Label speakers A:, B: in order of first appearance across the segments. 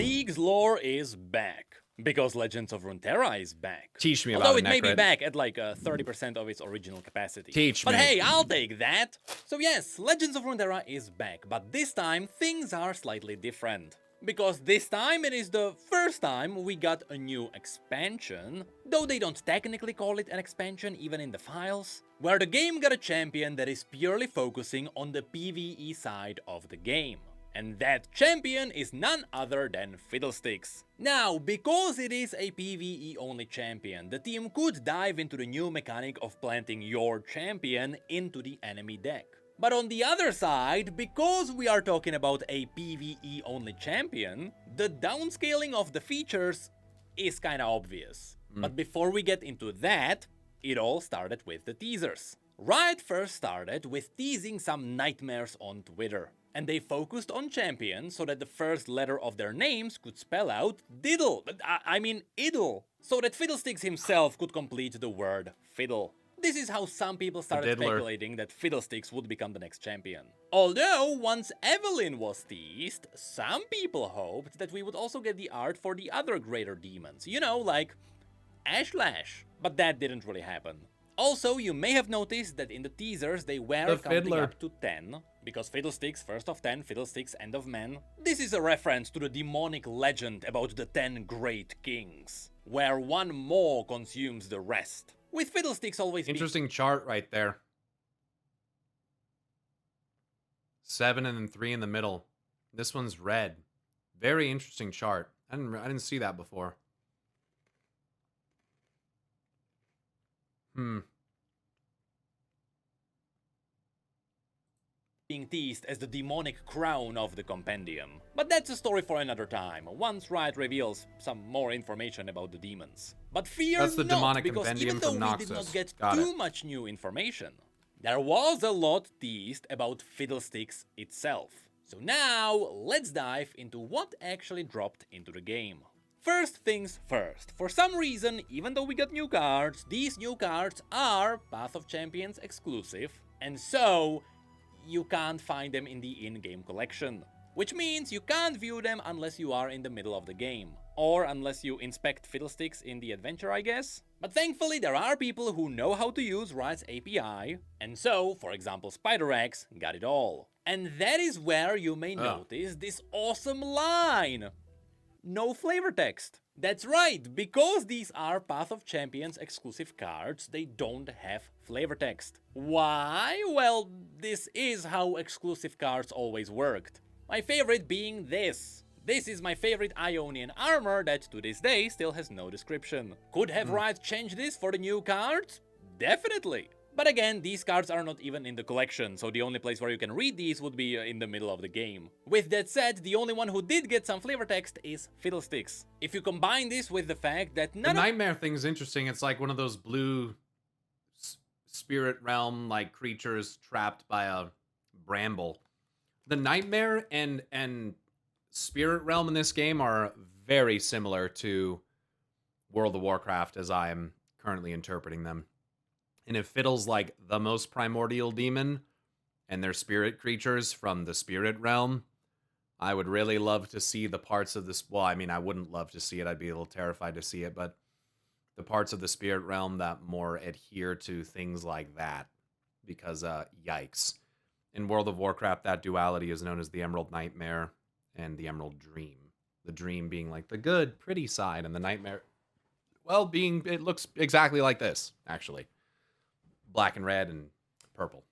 A: League's lore is back. Because Legends of Runeterra is back.
B: Teach me about
A: Although
B: it,
A: it may be
B: Necrit.
A: back at like 30% of its original capacity.
B: Teach
A: But
B: me.
A: hey, I'll take that. So yes, Legends of Runeterra is back, but this time things are slightly different. Because this time it is the first time we got a new expansion, though they don't technically call it an expansion even in the files, where the game got a champion that is purely focusing on the PvE side of the game. And that champion is none other than Fiddlesticks. Now, because it is a PvE only champion, the team could dive into the new mechanic of planting your champion into the enemy deck. But on the other side, because we are talking about a PvE only champion, the downscaling of the features is kinda obvious. But before we get into that, it all started with the teasers. Riot first started with teasing some nightmares on Twitter. And they focused on champions so that the first letter of their names could spell out diddle, I mean idle, so that Fiddlesticks himself could complete the word fiddle. This is how some people started speculating that Fiddlesticks would become the next champion. Although, once Evelynn was teased, some people hoped that we would also get the art for the other greater demons, you know, like Ashlash. But that didn't really happen. Also, you may have noticed that in the teasers they were counting up to 10, because Fiddlesticks, first of 10, Fiddlesticks, end of men. This is a reference to the demonic legend about the 10 great kings, where one more consumes the rest, with Fiddlesticks always
B: Interesting chart right there. 7 and then 3 in the middle. This one's red. Very interesting chart. I didn't see that before.
A: being teased as the demonic crown of the compendium. But that's a story for another time, once Riot reveals some more information about the demons. But fear
B: That's the
A: not,
B: demonic
A: because
B: compendium
A: even though
B: from
A: we did not
B: Noxus.
A: get
B: Got
A: too
B: it.
A: much new information, there was a lot teased about Fiddlesticks itself. So now, let's dive into what actually dropped into the game. First things first, for some reason, even though we got new cards, these new cards are Path of Champions exclusive, and so you can't find them in the in-game collection. Which means you can't view them unless you are in the middle of the game. Or unless you inspect Fiddlesticks in the adventure, I guess. But thankfully there are people who know how to use Riot's API, and so, for example, SpiderX got it all. And that is where you may notice this awesome line. No flavor text. That's right, because these are Path of Champions exclusive cards, they don't have flavor text. Why? Well, this is how exclusive cards always worked. My favorite being this. This is my favorite Ionian armor that to this day still has no description. Could have Riot changed this for the new cards? Definitely. But again, these cards are not even in the collection, so the only place where you can read these would be in the middle of the game. With that said, the only one who did get some flavor text is Fiddlesticks. If you combine this with the fact that
B: The nightmare thing's interesting. It's like one of those blue spirit realm like creatures trapped by a bramble. The nightmare and spirit realm in this game are very similar to World of Warcraft as I am currently interpreting them. And if Fiddle's like the most primordial demon, and they're spirit creatures from the spirit realm, I would really love to see the parts of this. Well, I mean, I wouldn't love to see it. I'd be a little terrified to see it, but the parts of the spirit realm that more adhere to things like that, because yikes. In World of Warcraft, that duality is known as the Emerald Nightmare and the Emerald Dream. The dream being like the good, pretty side, and the nightmare, well, it looks exactly like this, actually. Black and red and purple.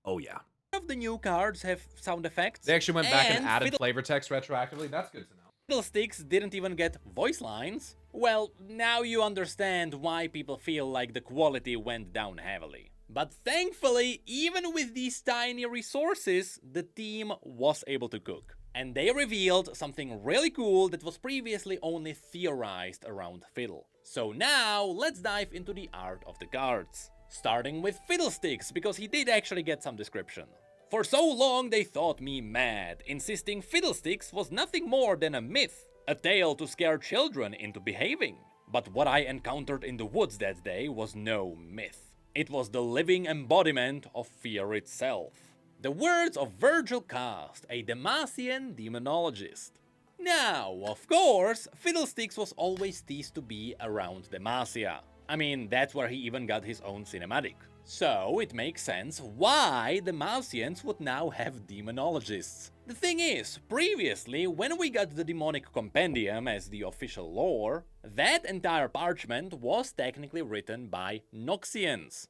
B: Oh, yeah.
A: of the new cards have sound effects.
B: They actually went back and added flavor text retroactively. That's good to know.
A: Fiddlesticks didn't even get voice lines. Well, now you understand why people feel like the quality went down heavily. But thankfully, even with these tiny resources, the team was able to cook. And they revealed something really cool that was previously only theorized around Fiddle. So now, let's dive into the art of the cards. Starting with Fiddlesticks, because he did actually get some description. For so long they thought me mad, insisting Fiddlesticks was nothing more than a myth, a tale to scare children into behaving. But what I encountered in the woods that day was no myth. It was the living embodiment of fear itself. The words of Virgil Cast, a Demacian demonologist. Now, of course, Fiddlesticks was always teased to be around Demacia. I mean, that's where he even got his own cinematic. So it makes sense why the Demacians would now have demonologists. The thing is, previously, when we got the Demonic Compendium as the official lore, that entire parchment was technically written by Noxians.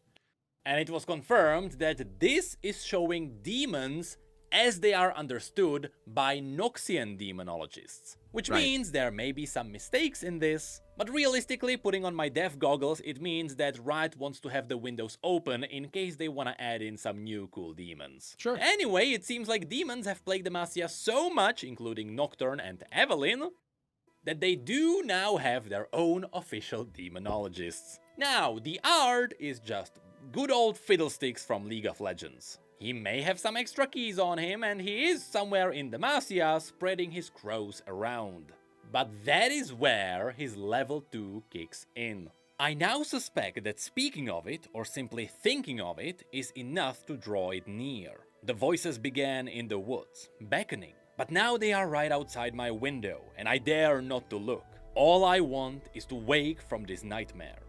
A: And it was confirmed that this is showing demons as they are understood by Noxian demonologists. Which means there may be some mistakes in this, but realistically, putting on my dev goggles, it means that Riot wants to have the windows open in case they want to add in some new cool demons.
B: Sure.
A: Anyway, it seems like demons have plagued Demacia so much, including Nocturne and Evelynn, that they do now have their own official demonologists. Now, the art is just good old Fiddlesticks from League of Legends. He may have some extra keys on him, and he is somewhere in Demacia spreading his crows around. But that is where his level 2 kicks in. I now suspect that speaking of it, or simply thinking of it, is enough to draw it near. The voices began in the woods, beckoning, but now they are right outside my window, and I dare not to look. All I want is to wake from this nightmare.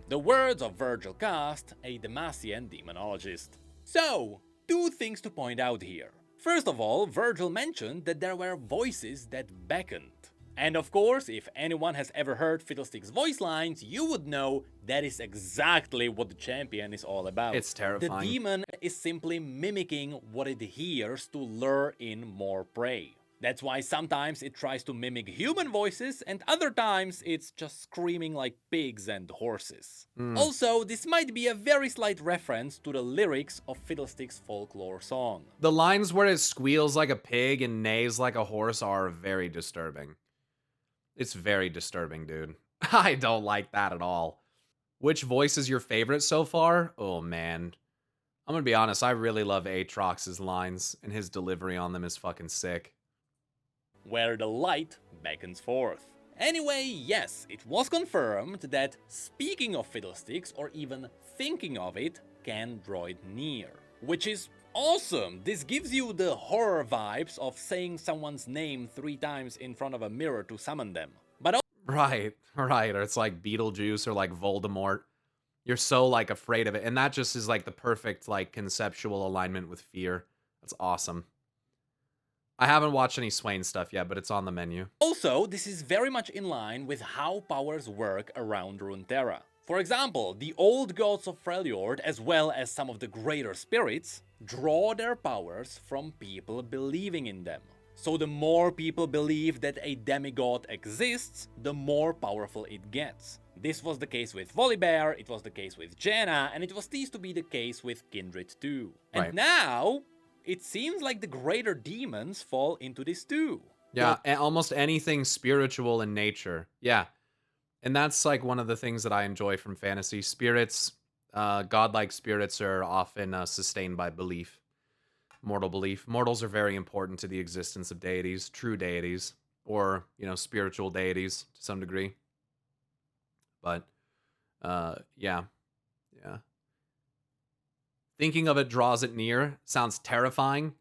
A: The words of Virgil Cast, a Demacian demonologist. So, two things to point out here. First of all, Virgil mentioned that there were voices that beckoned. And of course, if anyone has ever heard Fiddlesticks' voice lines, you would know that is exactly what the champion is all about.
B: It's terrifying.
A: The demon is simply mimicking what it hears to lure in more prey. That's why sometimes it tries to mimic human voices, and other times it's just screaming like pigs and horses. Also, this might be a very slight reference to the lyrics of Fiddlesticks' folklore song.
B: The lines where it squeals like a pig and neighs like a horse are very disturbing. It's very disturbing, dude. I don't like that at all. Which voice is your favorite so far? Oh, man. I'm gonna be honest, I really love Aatrox's lines, and his delivery on them is fucking sick.
A: Where the light beckons forth. Anyway, yes, it was confirmed that speaking of Fiddlesticks, or even thinking of it, can draw it near. Which is awesome! This gives you the horror vibes of saying someone's name 3 times in front of a mirror to summon them. But
B: Right. Or it's like Beetlejuice or like Voldemort. You're so like afraid of it, and that just is like the perfect like conceptual alignment with fear. That's awesome. I haven't watched any Swain stuff yet, but it's on the menu.
A: also, this is very much in line with how powers work around Runeterra. For example, the old gods of Freljord, as well as some of the greater spirits, draw their powers from people believing in them. So the more people believe that a demigod exists, the more powerful it gets. This was the case with Volibear, it was the case with Janna, and it was teased to be the case with Kindred too. And
B: Right.
A: now, it seems like the greater demons fall into this too.
B: Yeah, and almost anything spiritual in nature. Yeah. And that's like one of the things that I enjoy from fantasy. Spirits, godlike spirits are often sustained by belief. Mortal belief. Mortals are very important to the existence of deities, true deities, or, spiritual deities to some degree. But, yeah. Thinking of it draws it near. Sounds terrifying.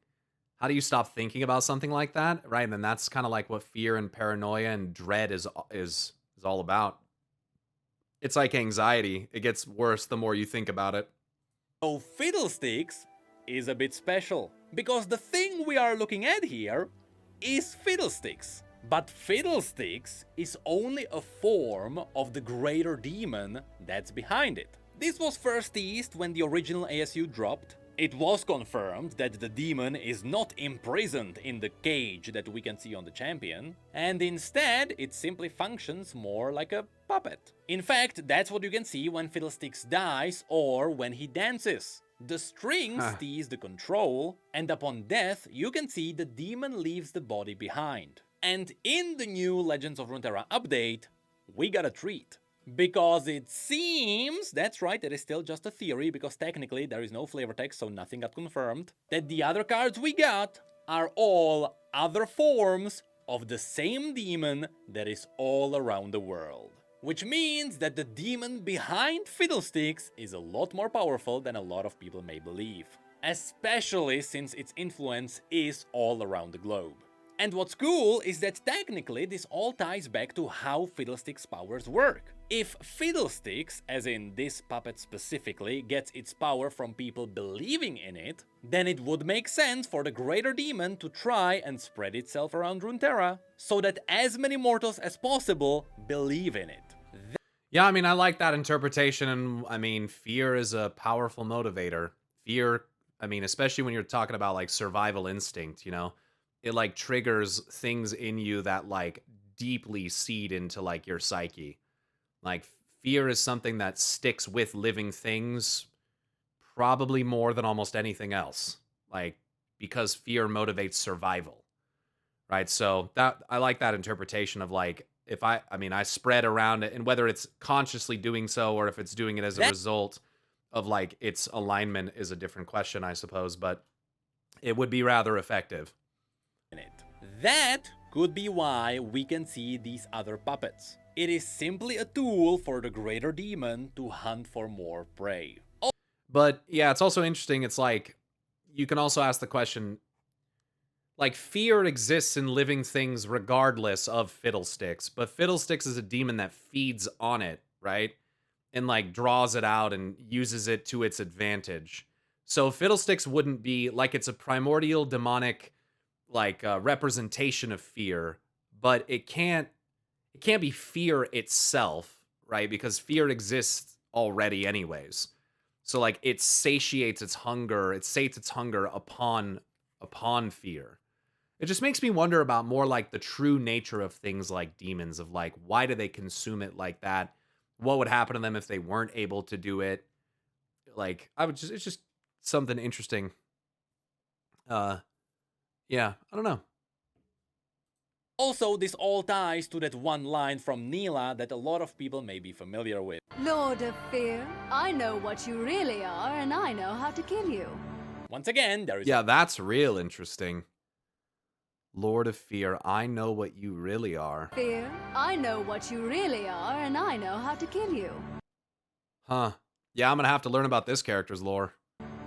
B: How do you stop thinking about something like that? Right, and then that's kind of like what fear and paranoia and dread is all about. It's like anxiety. It gets worse the more you think about it.
A: So Fiddlesticks is a bit special, because the thing we are looking at here is Fiddlesticks. But Fiddlesticks is only a form of the greater demon that's behind it. This was first teased when the original ASU dropped. It was confirmed that the demon is not imprisoned in the cage that we can see on the champion, and instead it simply functions more like a puppet. In fact, that's what you can see when Fiddlesticks dies or when he dances. The strings tease the control, and upon death you can see the demon leaves the body behind. And in the new Legends of Runeterra update, we got a treat. Because it seems, that's right, it is still just a theory, because technically there is no flavor text, so nothing got confirmed, that the other cards we got are all other forms of the same demon that is all around the world. Which means that the demon behind Fiddlesticks is a lot more powerful than a lot of people may believe. Especially since its influence is all around the globe. And what's cool is that technically this all ties back to how Fiddlesticks powers work. If Fiddlesticks, as in this puppet specifically, gets its power from people believing in it, then it would make sense for the greater demon to try and spread itself around Runeterra, so that as many mortals as possible believe in it.
B: Yeah, I mean, I like that interpretation, and I mean, fear is a powerful motivator. Fear, I mean, especially when you're talking about like survival instinct, you know, it like triggers things in you that like deeply seed into like your psyche. Like fear is something that sticks with living things probably more than almost anything else. Like because fear motivates survival, right? So that I like that interpretation of like if I mean I spread around it, and whether it's consciously doing so or if it's doing it as a result of like its alignment is a different question, I suppose, but it would be rather effective.
A: That could be why we can see these other puppets. It is simply a tool for the greater demon to hunt for more prey.
B: But yeah, it's also interesting. It's like you can also ask the question, like fear exists in living things regardless of Fiddlesticks, but Fiddlesticks is a demon that feeds on it, right? And like draws it out and uses it to its advantage. So Fiddlesticks wouldn't be like it's a primordial demonic like representation of fear, but it can't be fear itself, right? Because fear exists already anyways. So like it satiates its hunger, it sates its hunger upon fear. It just makes me wonder about more like the true nature of things like demons, of like why do they consume it like that? What would happen to them if they weren't able to do it? Like it's just something interesting. Yeah, I don't know.
A: Also, this all ties to that one line from Neela that a lot of people may be familiar with.
C: Lord of Fear, I know what you really are, and I know how to kill you.
A: Once again, there is
B: Yeah, that's real interesting. Lord of Fear, I know what you really are.
C: Fear, I know what you really are, and I know how to kill you.
B: Huh. Yeah, I'm gonna have to learn about this character's lore.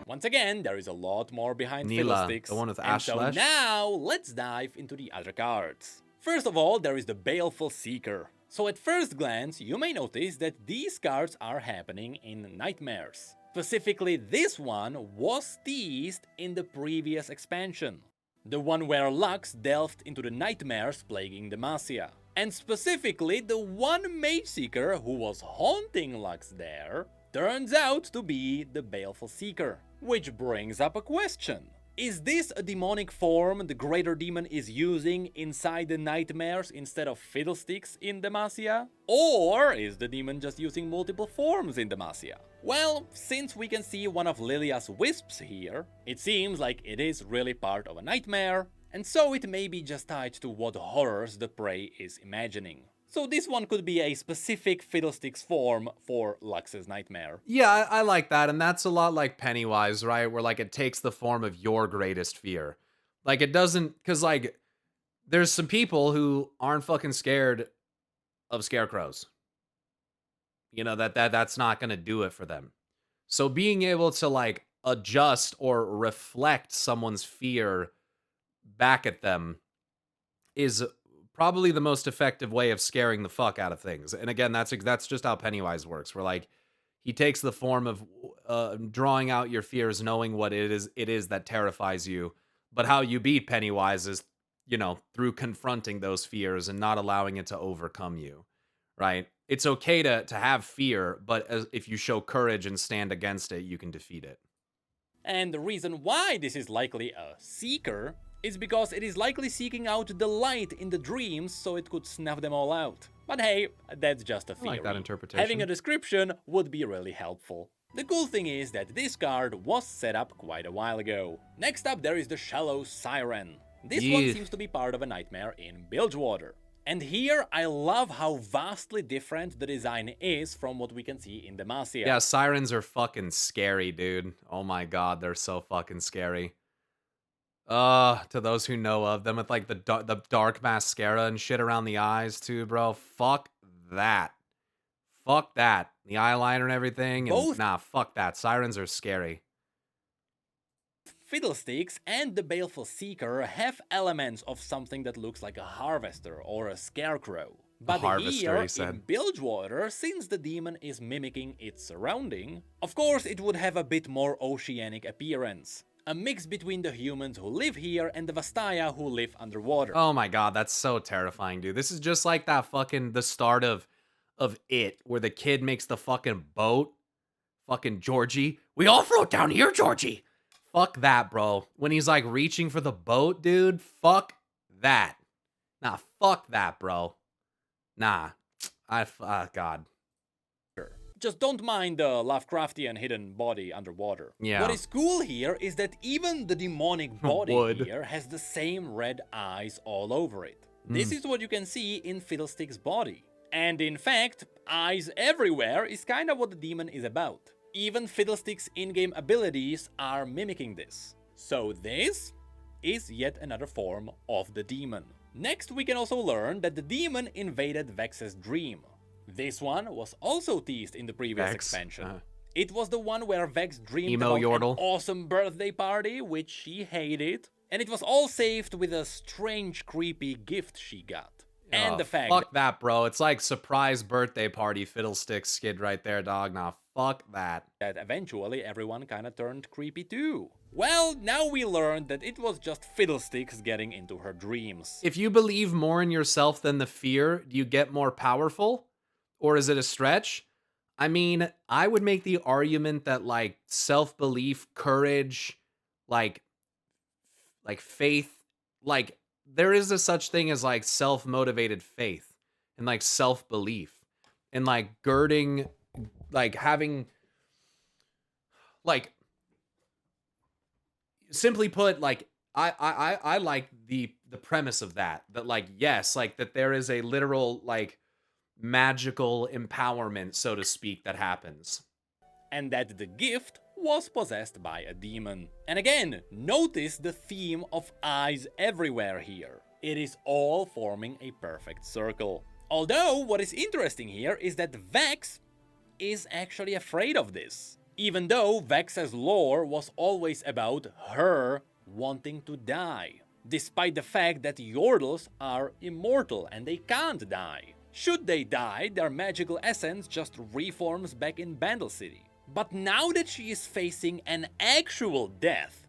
A: Once again, there is a lot more behind
B: Neela,
A: Fiddlesticks.
B: the one with
A: and
B: Ash
A: so
B: Flesh?
A: now, let's dive into the other cards. First of all, there is the Baleful Seeker. So at first glance, you may notice that these cards are happening in nightmares. Specifically, this one was teased in the previous expansion. The one where Lux delved into the nightmares plaguing Demacia. And specifically, the one Mage Seeker who was haunting Lux there turns out to be the Baleful Seeker. Which brings up a question. Is this a demonic form the greater demon is using inside the nightmares instead of Fiddlesticks in Demacia? Or is the demon just using multiple forms in Demacia? Well, since we can see one of Lilia's wisps here, it seems like it is really part of a nightmare, and so it may be just tied to what horrors the prey is imagining. So this one could be a specific Fiddlesticks form for Lux's nightmare.
B: Yeah, I like that, and that's a lot like Pennywise, right? Where like it takes the form of your greatest fear. Like it doesn't, because like there's some people who aren't fucking scared of scarecrows. You know, that's not gonna do it for them. So being able to like adjust or reflect someone's fear back at them is probably the most effective way of scaring the fuck out of things. And again, that's just how Pennywise works. Where like he takes the form of drawing out your fears, knowing what it is that terrifies you. But how you beat Pennywise is, you know, through confronting those fears and not allowing it to overcome you, right? It's okay to have fear, but if you show courage and stand against it, you can defeat it.
A: And the reason why this is likely a Seeker is because it is likely seeking out the light in the dreams so it could snuff them all out. But hey, that's just a theory.
B: I like that interpretation.
A: Having a description would be really helpful. The cool thing is that this card was set up quite a while ago. Next up there is the Shallow Siren. This one seems to be part of a nightmare in Bilgewater. And here I love how vastly different the design is from what we can see in Demacia.
B: Yeah, sirens are fucking scary, dude. Oh my god, they're so fucking scary. To those who know of them with like the dark mascara and shit around the eyes too, bro. Fuck that. Fuck that. The eyeliner and everything. And, nah, fuck that. Sirens are scary.
A: Fiddlesticks and the Baleful Seeker have elements of something that looks like a harvester or a scarecrow. But
B: harvester,
A: here,
B: he said.
A: in Bilgewater, since the demon is mimicking its surrounding, of course it would have a bit more oceanic appearance. A mix between the humans who live here and the Vastaya who live underwater.
B: Oh my god, that's so terrifying, dude. This is just like that fucking, the start of It, where the kid makes the fucking boat. Fucking Georgie. We all float down here, Georgie. Fuck that, bro. When he's like reaching for the boat, dude, fuck that. Nah, fuck that, bro. Nah. God.
A: Just don't mind the Lovecraftian hidden body underwater.
B: Yeah.
A: What is cool here is that even the demonic body
B: Wood.
A: here has the same red eyes all over it. This is what you can see in Fiddlestick's body. And in fact, eyes everywhere is kinda what the demon is about. Even Fiddlestick's in-game abilities are mimicking this. So this is yet another form of the demon. Next, we can also learn that the demon invaded Vex's dream. This one was also teased in the previous
B: Vex?
A: expansion. It was the one where Vex dreamed
B: Emo
A: about
B: Yordle.
A: an awesome birthday party, which she hated, and it was all saved with a strange, creepy gift she got. And the fact
B: fuck that, bro. It's like surprise birthday party Fiddlesticks skid right there, dog. Nah, fuck that.
A: that eventually everyone kinda turned creepy too. Well, now we learned that it was just Fiddlesticks getting into her dreams.
B: If you believe more in yourself than the fear, do you get more powerful? Or is it a stretch? I mean, I would make the argument that like self-belief, courage, like faith, like there is a such thing as like self-motivated faith and like self-belief and like girding, like having, like simply put, like I like the premise of that like yes, like that there is a literal like magical empowerment, so to speak, that happens.
A: And that the gift was possessed by a demon. And again, notice the theme of eyes everywhere here. It is all forming a perfect circle. Although, what is interesting here is that Vex is actually afraid of this. Even though Vex's lore was always about her wanting to die. Despite the fact that Yordles are immortal and they can't die. Should they die, their magical essence just reforms back in Bandle City. But now that she is facing an actual death,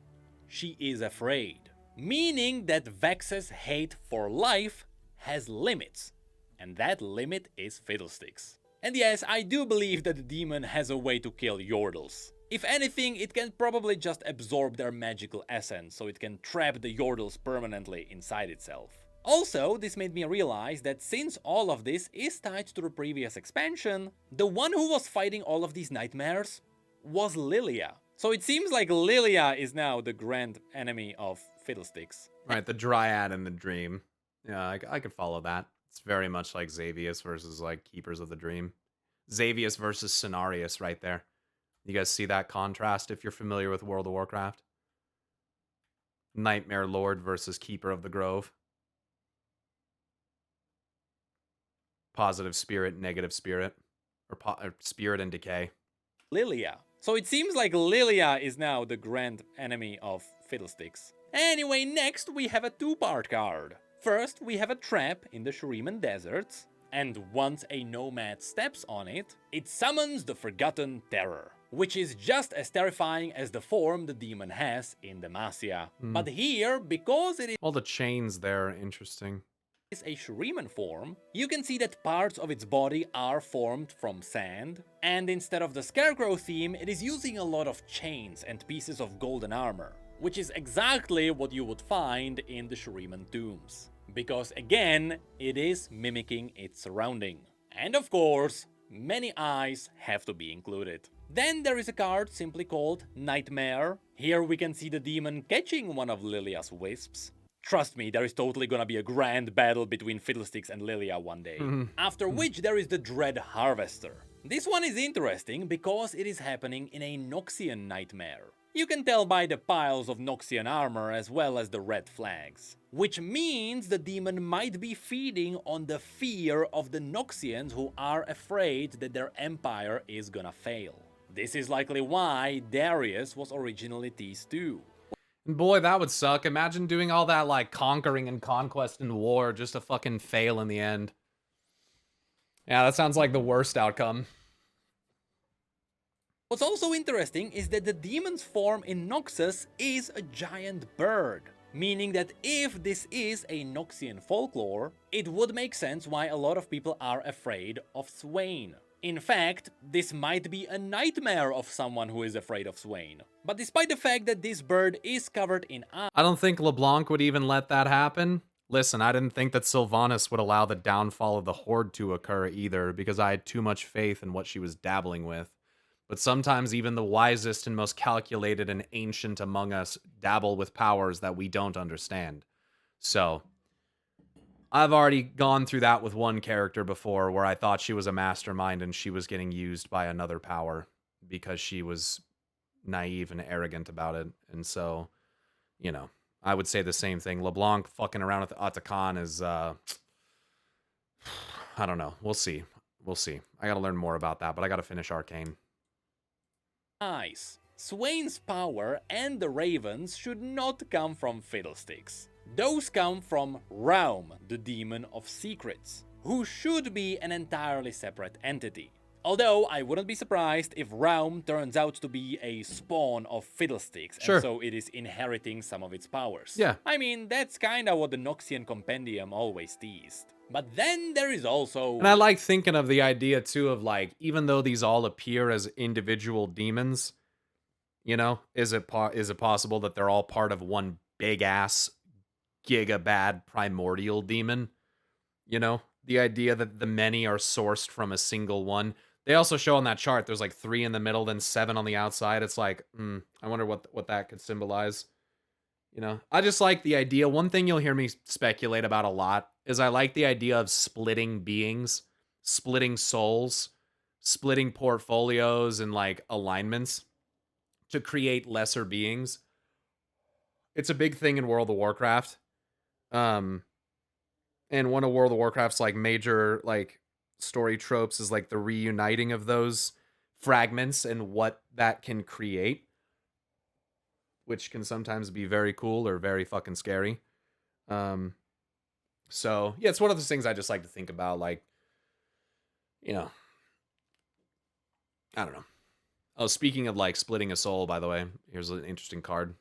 A: she is afraid. Meaning that Vex's hate for life has limits. And that limit is Fiddlesticks. And yes, I do believe that the demon has a way to kill Yordles. If anything, it can probably just absorb their magical essence, so it can trap the Yordles permanently inside itself. Also, this made me realize that since all of this is tied to the previous expansion, the one who was fighting all of these nightmares was Lilia. So it seems like Lilia is now the grand enemy of Fiddlesticks.
B: Right, the dryad in the dream. Yeah, I could follow that. It's very much like Xavius versus like Keepers of the Dream. Xavius versus Cenarius right there. You guys see that contrast if you're familiar with World of Warcraft? Nightmare Lord versus Keeper of the Grove. Positive spirit, negative spirit. Or spirit and decay.
A: Lilia. So it seems like Lilia is now the grand enemy of Fiddlesticks. Anyway, next we have a two-part card. First, we have a trap in the Shuriman Deserts, and once a nomad steps on it, it summons the Forgotten Terror, which is just as terrifying as the form the demon has in Demacia. But here, because it
B: All the chains there are interesting.
A: is a Shuriman form, you can see that parts of its body are formed from sand, and instead of the Scarecrow theme, it is using a lot of chains and pieces of golden armor, which is exactly what you would find in the Shuriman tombs. Because again, it is mimicking its surrounding. And of course, many eyes have to be included. Then there is a card simply called Nightmare. Here we can see the demon catching one of Lilia's wisps. Trust me, there is totally gonna be a grand battle between Fiddlesticks and Lilia one day. After which there is the Dread Harvester. This one is interesting because it is happening in a Noxian nightmare. You can tell by the piles of Noxian armor as well as the red flags. Which means the demon might be feeding on the fear of the Noxians who are afraid that their empire is gonna fail. This is likely why Darius was originally teased too.
B: And boy, that would suck. Imagine doing all that, like, conquering and conquest and war just to fucking fail in the end. Yeah, that sounds like the worst outcome.
A: What's also interesting is that the demon's form in Noxus is a giant bird, meaning that if this is a Noxian folklore, it would make sense why a lot of people are afraid of Swain. In fact, this might be a nightmare of someone who is afraid of Swain. But despite the fact that this bird is covered in ice,
B: I don't think LeBlanc would even let that happen. Listen, I didn't think that Sylvanas would allow the downfall of the Horde to occur either, because I had too much faith in what she was dabbling with. But sometimes even the wisest and most calculated and ancient among us dabble with powers that we don't understand. So, I've already gone through that with one character before where I thought she was a mastermind and she was getting used by another power because she was naive and arrogant about it. And so, you know, I would say the same thing. LeBlanc fucking around with Atakan is, I don't know. We'll see. We'll see. I gotta learn more about that, but I gotta finish Arcane.
A: Swain's power and the ravens should not come from Fiddlesticks. Those come from Raum, the demon of secrets, who should be an entirely separate entity. Although I wouldn't be surprised if Raum turns out to be a spawn of Fiddlesticks,
B: Sure.
A: and so it is inheriting some of its powers.
B: Yeah.
A: I mean, that's kinda what the Noxian Compendium always teased. But then there is also...
B: And I like thinking of the idea, too, of, like, even though these all appear as individual demons, you know, is it possible that they're all part of one big-ass, giga-bad primordial demon? You know? The idea that the many are sourced from a single one. They also show on that chart, there's, like, 3 in the middle, then 7 on the outside. It's like, I wonder what that could symbolize. You know, I just like the idea. One thing you'll hear me speculate about a lot is I like the idea of splitting beings, splitting souls, splitting portfolios and like alignments to create lesser beings. It's a big thing in World of Warcraft. And one of World of Warcraft's like major like story tropes is like the reuniting of those fragments and what that can create, which can sometimes be very cool or very fucking scary. So, yeah, it's one of those things I just like to think about, like, you know, I don't know. Oh, speaking of, like, splitting a soul, by the way, here's an interesting card.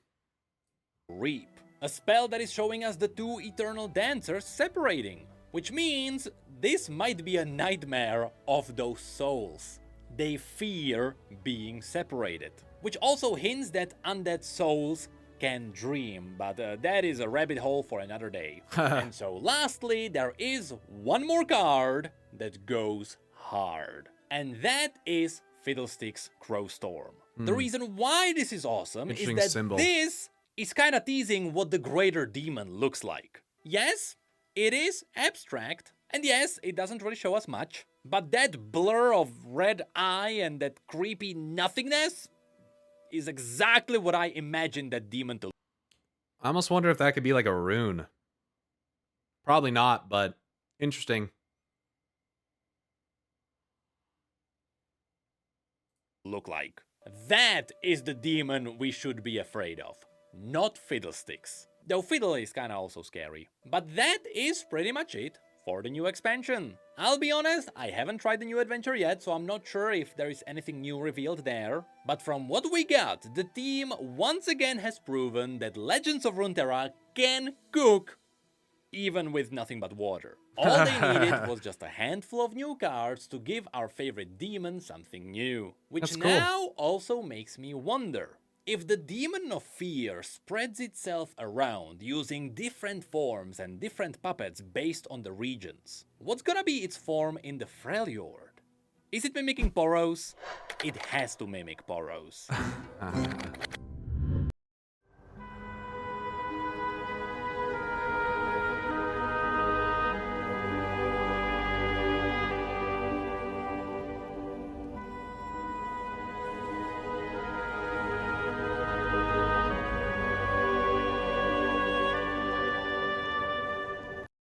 A: Reap, a spell that is showing us the 2 eternal dancers separating, which means this might be a nightmare of those souls. They fear being separated, which also hints that undead souls can dream, but that is a rabbit hole for another day. And so lastly, there is one more card that goes hard, and that is Fiddlesticks Crowstorm. The reason why this is awesome is that
B: symbol.
A: this is kind of teasing what the greater demon looks like. Yes, it is abstract, and yes, it doesn't really show us much, but that blur of red eye and that creepy nothingness is exactly what I imagined that demon to look.
B: I almost wonder if that could be like a rune. Probably not, but interesting.
A: Like. That is the demon we should be afraid of, not Fiddlesticks. Though Fiddle is kinda also scary. But that is pretty much it for the new expansion. I'll be honest, I haven't tried the new adventure yet, so I'm not sure if there is anything new revealed there. But from what we got, the team once again has proven that Legends of Runeterra can cook, even with nothing but water. All they needed was just a handful of new cards to give our favorite demon something new. Which
B: That's cool.
A: now also makes me wonder, if the demon of fear spreads itself around using different forms and different puppets based on the regions, what's gonna be its form in the Freljord? Is it mimicking Poros? It has to mimic Poros.